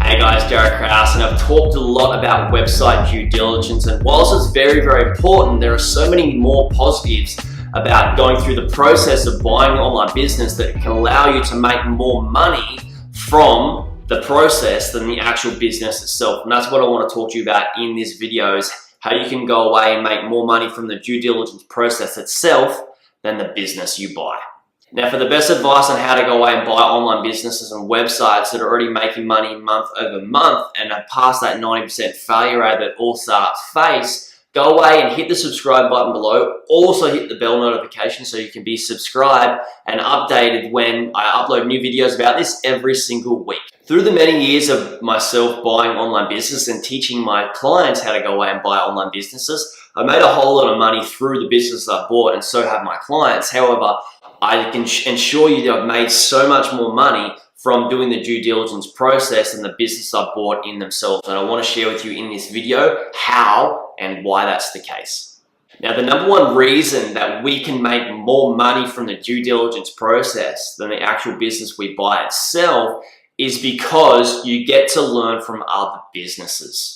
Hey guys, Jared Krause, and I've talked a lot about website due diligence, and whilst it's very, very important, there are so many more positives about going through the process of buying an online business that can allow you to make more money from the process than the actual business itself. And that's what I want to talk to you about in this video, is how you can go away and make more money from the due diligence process itself than the business you buy. Now, for the best advice on how to go away and buy online businesses and websites that are already making money month over month and have passed that 90% failure rate that all startups face, go away and hit the subscribe button below. Also hit the bell notification so you can be subscribed and updated when I upload new videos about this every single week. Through the many years of myself buying online business and teaching my clients how to go away and buy online businesses, I made a whole lot of money through the business I bought, and so have my clients. However, I can ensure you that I've made so much more money from doing the due diligence process than the business I bought in themselves. And I want to share with you in this video how and why that's the case. Now, the number one reason that we can make more money from the due diligence process than the actual business we buy itself is because you get to learn from other businesses.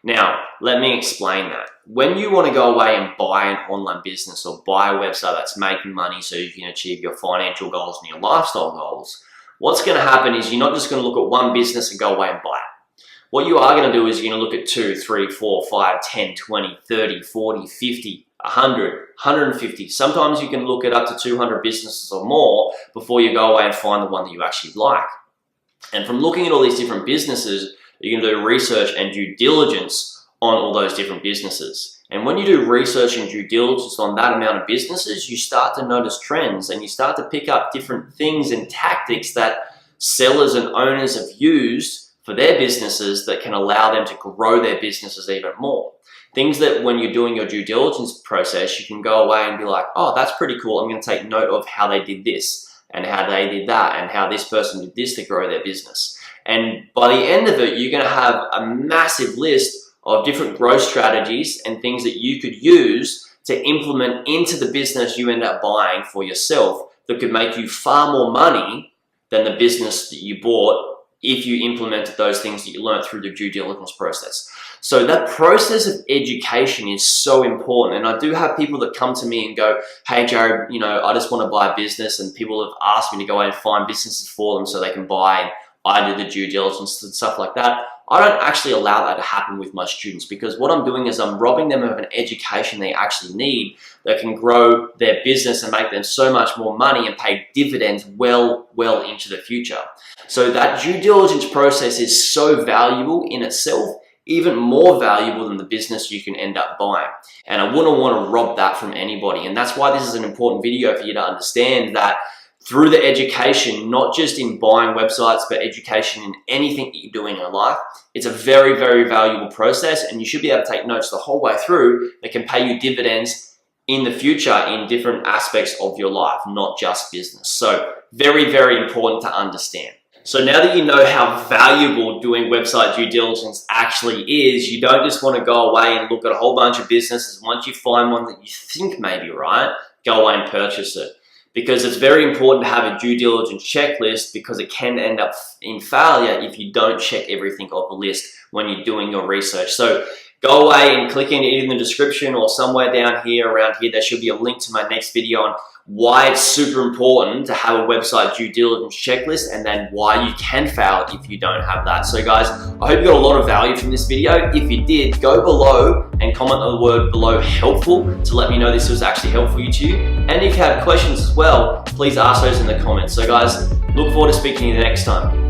Now, let me explain that. When you want to go away and buy an online business or buy a website that's making money so you can achieve your financial goals and your lifestyle goals, what's going to happen is you're not just going to look at one business and go away and buy it. What you are going to do is you're going to look at 2, 3, 4, 5, 10, 20, 30, 40, 50, 100, 150. Sometimes you can look at up to 200 businesses or more before you go away and find the one that you actually like. And from looking at all these different businesses, you can do research and due diligence on all those different businesses. And when you do research and due diligence on that amount of businesses, you start to notice trends and you start to pick up different things and tactics that sellers and owners have used for their businesses that can allow them to grow their businesses even more. Things that when you're doing your due diligence process, you can go away and be like, oh, that's pretty cool. I'm going to take note of how they did this and how they did that and how this person did this to grow their business. And by the end of it, you're going to have a massive list of different growth strategies and things that you could use to implement into the business you end up buying for yourself that could make you far more money than the business that you bought if you implemented those things that you learned through the due diligence process. So that process of education is so important. And I do have people that come to me and go, hey, Jared, I just want to buy a business, and people have asked me to go out and find businesses for them so they can buy, and I do the due diligence and stuff like that. I don't actually allow that to happen with my students, because what I'm doing is I'm robbing them of an education they actually need that can grow their business and make them so much more money and pay dividends well into the future. So that due diligence process is so valuable in itself, even more valuable than the business you can end up buying. And I wouldn't want to rob that from anybody. And that's why this is an important video for you to understand that through the education, not just in buying websites, but education in anything that you're doing in your life, it's a very, very valuable process, and you should be able to take notes the whole way through that can pay you dividends in the future in different aspects of your life, not just business. So very, very important to understand. So now that you know how valuable doing website due diligence actually is, you don't just want to go away and look at a whole bunch of businesses. Once you find one that you think may be right, go away and purchase it. Because it's very important to have a due diligence checklist, because it can end up in failure if you don't check everything off the list when you're doing your research. So go away and click in the description or somewhere down here, around here, there should be a link to my next video on why it's super important to have a website due diligence checklist, and then why you can fail if you don't have that. So guys, I hope you got a lot of value from this video. If you did, go below and comment the word below helpful to let me know this was actually helpful to you. And if you have questions as well, please ask those in the comments. So guys, look forward to speaking to you the next time.